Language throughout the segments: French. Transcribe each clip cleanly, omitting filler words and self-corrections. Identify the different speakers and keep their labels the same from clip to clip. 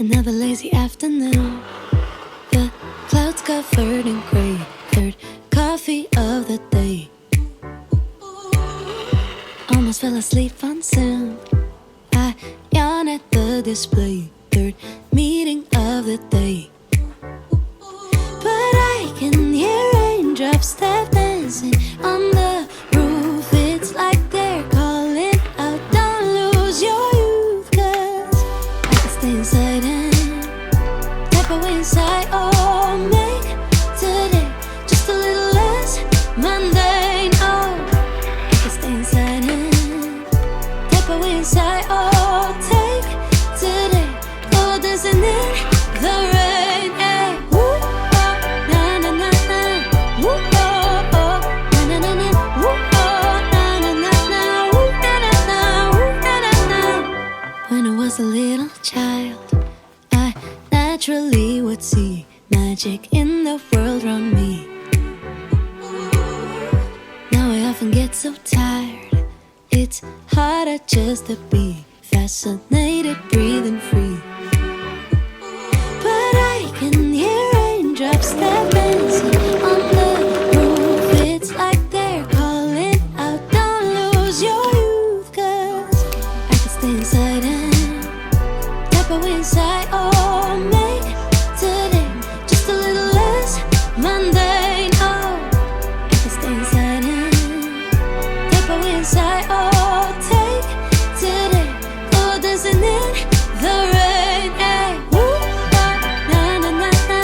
Speaker 1: Another lazy afternoon. The clouds covered in gray. Third coffee of the day. Almost fell asleep on Zoom. I yawn at the display. Third meeting of the day. But I can hear raindrops step dancing on the roof. It's like they're calling out, don't lose your youth. Cause I can stay inside and tap away inside. Oh, make today just a little less mundane. Oh, I can stay inside and tap away inside. Oh, take today, go dancing in the rain. Hey, woo, oh, na na na na. Woo, oh, oh, na na na na. Woo, oh, na na na na. Woo, na na na. Woo, na na na. When I was a little child, I naturally would see magic in the world around me. Now I often get so tired. It's harder just to be fascinated, breathing free. But I can hear raindrops that dancing on the roof. It's like they're calling out, don't lose your youth. Cause I can stay inside and tap away inside. Oh, make today just a little less mundane. Oh, I can stay inside and tap away inside. Oh, take today, go dancing in the rain. Hey, woo, oh, na na na na.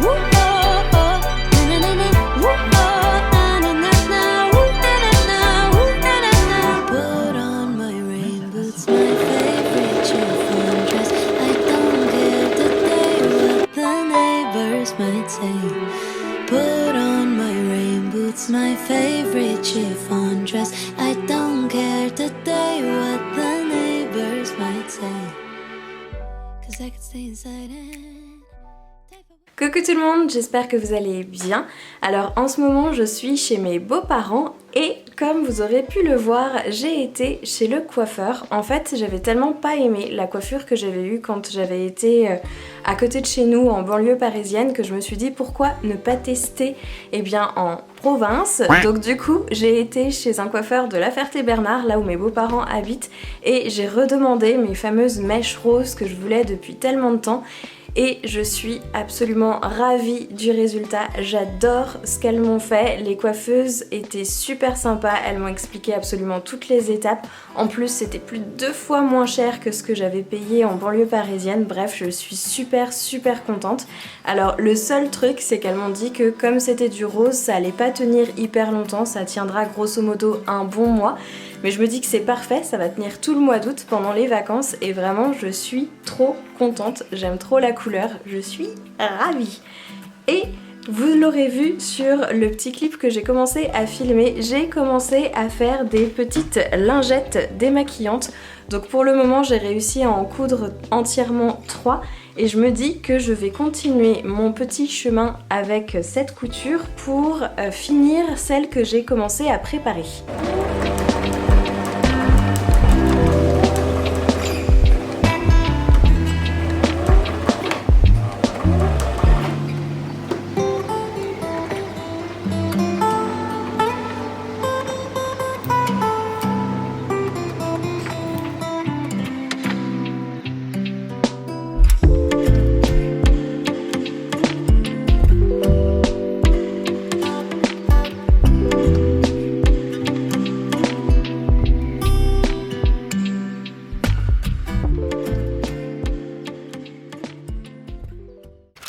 Speaker 1: Woo, oh, oh, na na na na. Woo, oh, na na na na. Woo, na na na. Woo, na na na. Put on my rain boots, my favorite chiffon dress. I don't care today what the neighbors might say. Put on my rain boots, my favorite chiffon dress. I don't care today what the neighbors might say. Cause I could stay inside and
Speaker 2: Coucou tout le monde, j'espère que vous allez bien. Alors en ce moment je suis chez mes beaux-parents et comme vous aurez pu le voir, j'ai été chez le coiffeur. En fait j'avais tellement pas aimé la coiffure que j'avais eue quand j'avais été à côté de chez nous en banlieue parisienne que je me suis dit pourquoi ne pas tester en province. Donc du coup j'ai été chez un coiffeur de La Ferté-Bernard, là où mes beaux-parents habitent, et j'ai redemandé mes fameuses mèches roses que je voulais depuis tellement de temps. Et je suis absolument ravie du résultat, j'adore ce qu'elles m'ont fait, les coiffeuses étaient super sympas, elles m'ont expliqué absolument toutes les étapes, en plus c'était plus de 2 fois moins cher que ce que j'avais payé en banlieue parisienne, bref je suis super contente. Alors le seul truc c'est qu'elles m'ont dit que comme c'était du rose, ça allait pas tenir hyper longtemps, ça tiendra grosso modo un bon mois. Mais je me dis que c'est parfait, ça va tenir tout le mois d'août pendant les vacances et vraiment je suis trop contente, j'aime trop la couleur, je suis ravie. Et vous l'aurez vu sur le petit clip que j'ai commencé à filmer, j'ai commencé à faire des petites lingettes démaquillantes. Donc pour le moment j'ai réussi à en coudre entièrement 3 et je me dis que je vais continuer mon petit chemin avec cette couture pour finir celle que j'ai commencé à préparer.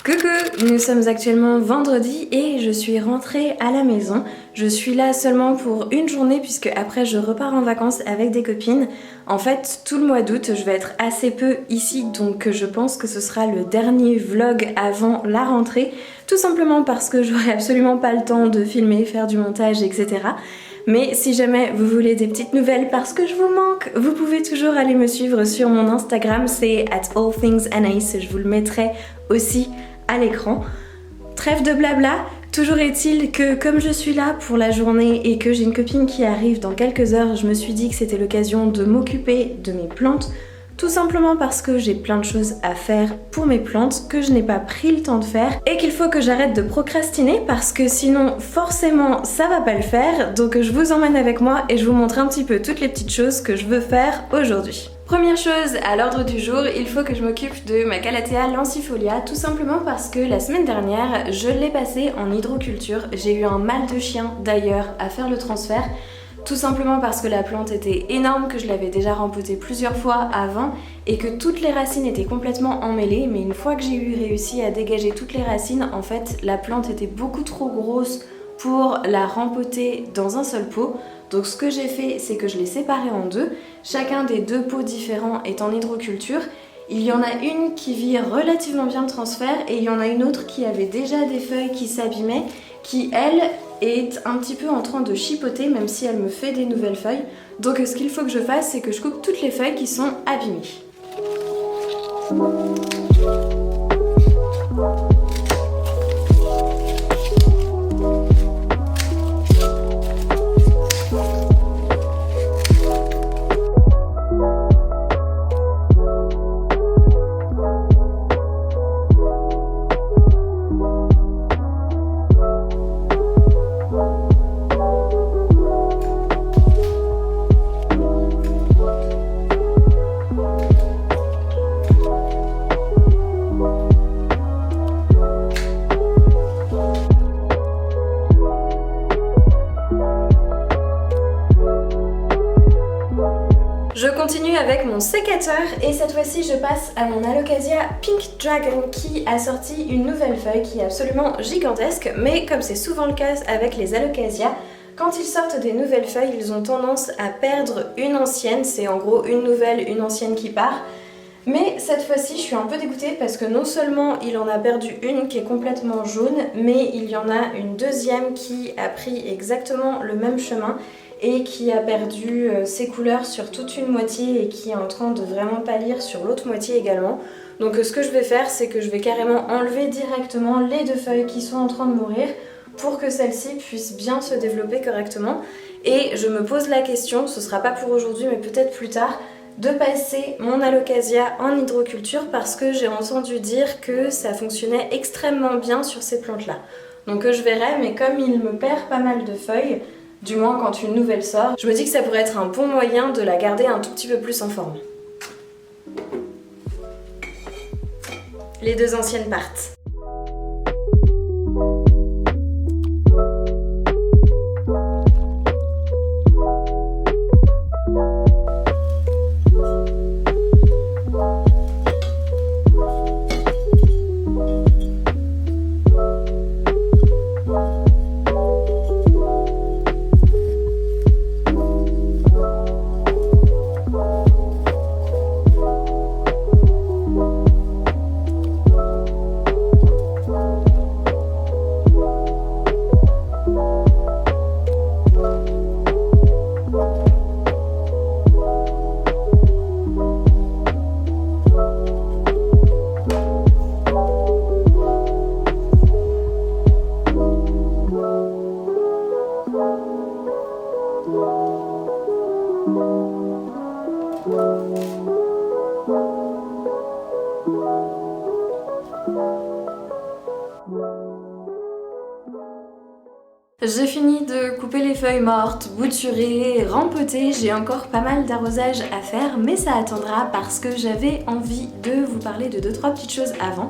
Speaker 2: Coucou, nous sommes actuellement vendredi et je suis rentrée à la maison. Je suis là seulement pour une journée puisque après je repars en vacances avec des copines. En fait, tout le mois d'août, je vais être assez peu ici, donc je pense que ce sera le dernier vlog avant la rentrée. Tout simplement parce que j'aurai absolument pas le temps de filmer, faire du montage, etc. Mais si jamais vous voulez des petites nouvelles parce que je vous manque, vous pouvez toujours aller me suivre sur mon Instagram, c'est @allthingsanaïs, je vous le mettrai aussi à l'écran. Trêve de blabla, toujours est-il que comme je suis là pour la journée et que j'ai une copine qui arrive dans quelques heures, je me suis dit que c'était l'occasion de m'occuper de mes plantes tout simplement parce que j'ai plein de choses à faire pour mes plantes que je n'ai pas pris le temps de faire et qu'il faut que j'arrête de procrastiner parce que sinon forcément ça va pas le faire. Donc je vous emmène avec moi et je vous montre un petit peu toutes les petites choses que je veux faire aujourd'hui. Première chose à l'ordre du jour, il faut que je m'occupe de ma Calathea lancifolia, tout simplement parce que la semaine dernière, je l'ai passée en hydroculture. J'ai eu un mal de chien d'ailleurs à faire le transfert, tout simplement parce que la plante était énorme, que je l'avais déjà rempotée plusieurs fois avant et que toutes les racines étaient complètement emmêlées. Mais une fois que j'ai réussi à dégager toutes les racines, en fait, la plante était beaucoup trop grosse pour la rempoter dans un seul pot. Donc ce que j'ai fait, c'est que je l'ai séparé en deux. Chacun des deux pots différents est en hydroculture. Il y en a une qui vit relativement bien le transfert et il y en a une autre qui avait déjà des feuilles qui s'abîmaient, qui elle est un petit peu en train de chipoter même si elle me fait des nouvelles feuilles. Donc ce qu'il faut que je fasse, c'est que je coupe toutes les feuilles qui sont abîmées. Je continue avec mon sécateur et cette fois-ci je passe à mon Alocasia Pink Dragon qui a sorti une nouvelle feuille qui est absolument gigantesque, mais comme c'est souvent le cas avec les Alocasia, quand ils sortent des nouvelles feuilles, ils ont tendance à perdre une ancienne, c'est en gros une nouvelle, une ancienne qui part. Mais cette fois-ci je suis un peu dégoûtée parce que non seulement il en a perdu une qui est complètement jaune, mais il y en a une deuxième qui a pris exactement le même chemin et qui a perdu ses couleurs sur toute une moitié et qui est en train de vraiment pâlir sur l'autre moitié également. Donc ce que je vais faire, c'est que je vais carrément enlever directement les deux feuilles qui sont en train de mourir pour que celles-ci puissent bien se développer correctement. Et je me pose la question, ce sera pas pour aujourd'hui mais peut-être plus tard, de passer mon Alocasia en hydroculture parce que j'ai entendu dire que ça fonctionnait extrêmement bien sur ces plantes-là. Donc je verrai, mais comme il me perd pas mal de feuilles, du moins quand une nouvelle sort, je me dis que ça pourrait être un bon moyen de la garder un tout petit peu plus en forme. Les deux anciennes partent. J'ai fini de couper les feuilles mortes, bouturer, rempoter, j'ai encore pas mal d'arrosage à faire, mais ça attendra parce que j'avais envie de vous parler de 2-3 petites choses avant.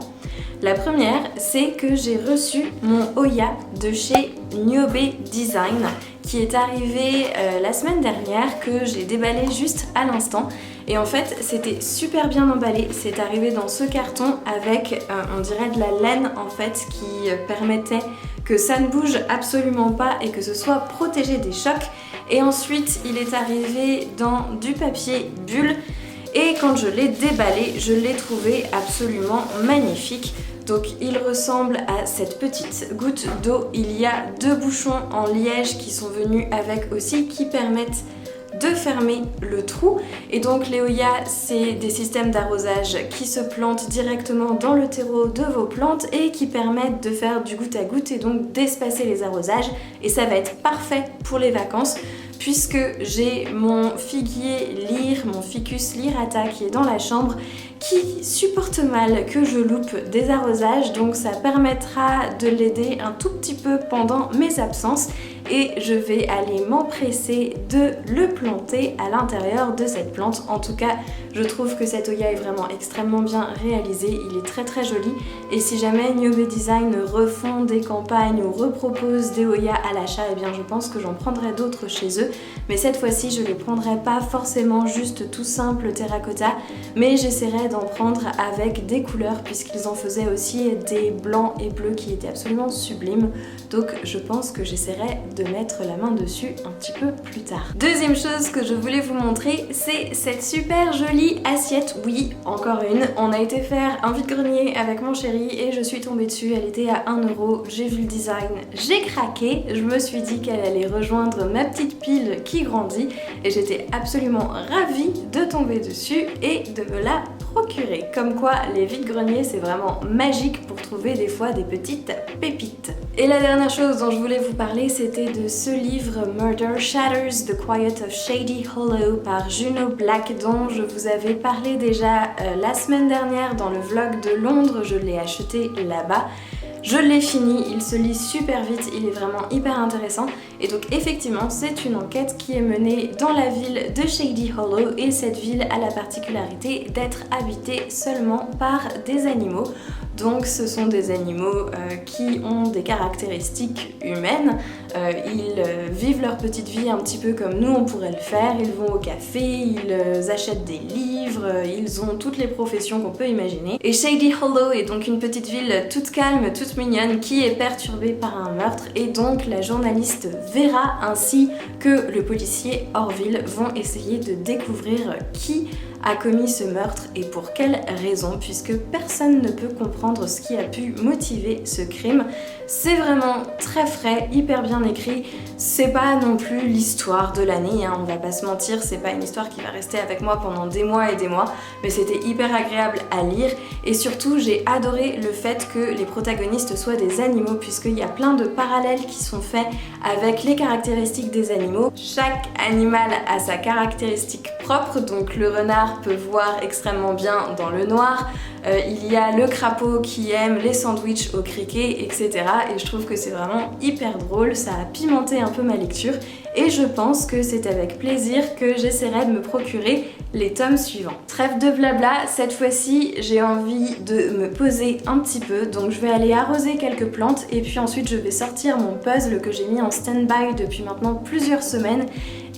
Speaker 2: La première, c'est que j'ai reçu mon Oya de chez Niobe Design qui est arrivé la semaine dernière, que j'ai déballé juste à l'instant. Et en fait, c'était super bien emballé. C'est arrivé dans ce carton avec, on dirait de la laine en fait, qui permettait que ça ne bouge absolument pas et que ce soit protégé des chocs. Et ensuite, il est arrivé dans du papier bulle. Et quand je l'ai déballé, je l'ai trouvé absolument magnifique. Donc il ressemble à cette petite goutte d'eau. Il y a 2 bouchons en liège qui sont venus avec aussi, qui permettent de fermer le trou. Et donc les Oya, c'est des systèmes d'arrosage qui se plantent directement dans le terreau de vos plantes et qui permettent de faire du goutte à goutte et donc d'espacer les arrosages. Et ça va être parfait pour les vacances puisque j'ai mon figuier lyre, mon ficus lyrata qui est dans la chambre, qui supporte mal que je loupe des arrosages, donc ça permettra de l'aider un tout petit peu pendant mes absences et je vais aller m'empresser de le planter à l'intérieur de cette plante. En tout cas, je trouve que cet Oya est vraiment extrêmement bien réalisé, il est très très joli et si jamais Niobe Design refont des campagnes ou repropose des Oya à l'achat, eh bien je pense que j'en prendrai d'autres chez eux, mais cette fois-ci je les prendrai pas forcément juste tout simple terracotta, mais j'essaierai d'en prendre avec des couleurs puisqu'ils en faisaient aussi des blancs et bleus qui étaient absolument sublimes, donc je pense que j'essaierai de mettre la main dessus un petit peu plus tard. Deuxième chose que je voulais vous montrer, c'est cette super jolie assiette. Oui, encore une. On a été faire un vide-grenier avec mon chéri et je suis tombée dessus. Elle était à 1€. J'ai vu le design, j'ai craqué. Je me suis dit qu'elle allait rejoindre ma petite pile qui grandit et j'étais absolument ravie de tomber dessus et de me la procurer. Comme quoi, les vide-greniers, c'est vraiment magique pour trouver des fois des petites pépites. Et la dernière chose dont je voulais vous parler, c'était de ce livre Murder Shatters, The Quiet of Shady Hollow par Juno Black, dont je vous avais parlé déjà la semaine dernière dans le vlog de Londres. Je l'ai acheté là-bas. Je l'ai fini, il se lit super vite, il est vraiment hyper intéressant. Et donc effectivement, c'est une enquête qui est menée dans la ville de Shady Hollow et cette ville a la particularité d'être habitée seulement par des animaux. Donc ce sont des animaux qui ont des caractéristiques humaines, ils vivent leur petite vie un petit peu comme nous on pourrait le faire, ils vont au café, ils achètent des livres, ils ont toutes les professions qu'on peut imaginer. Et Shady Hollow est donc une petite ville toute calme, toute mignonne, qui est perturbée par un meurtre et donc la journaliste Vera ainsi que le policier Orville vont essayer de découvrir qui a commis ce meurtre et pour quelle raison, puisque personne ne peut comprendre ce qui a pu motiver ce crime. C'est vraiment très frais, hyper bien écrit, c'est pas non plus l'histoire de l'année, hein, on va pas se mentir, c'est pas une histoire qui va rester avec moi pendant des mois et des mois, mais c'était hyper agréable à lire et surtout j'ai adoré le fait que les protagonistes soient des animaux puisqu'il y a plein de parallèles qui sont faits avec les caractéristiques des animaux. Chaque animal a sa caractéristique propre, donc le renard peut voir extrêmement bien dans le noir, il y a le crapaud qui aime les sandwichs au criquet, etc. Et je trouve que c'est vraiment hyper drôle, ça a pimenté un peu ma lecture et je pense que c'est avec plaisir que j'essaierai de me procurer les tomes suivants. Trêve de blabla, cette fois-ci j'ai envie de me poser un petit peu, donc je vais aller arroser quelques plantes et puis ensuite je vais sortir mon puzzle que j'ai mis en stand-by depuis maintenant plusieurs semaines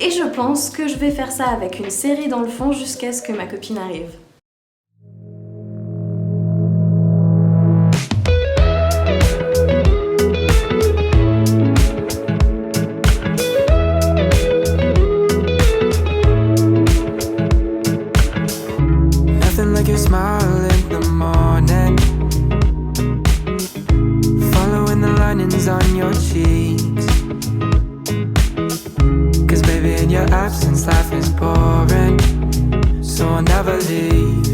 Speaker 2: et je pense que je vais faire ça avec une série dans le fond jusqu'à ce que ma copine arrive.
Speaker 3: On your cheeks, 'cause baby in your absence life is boring, so I'll never leave.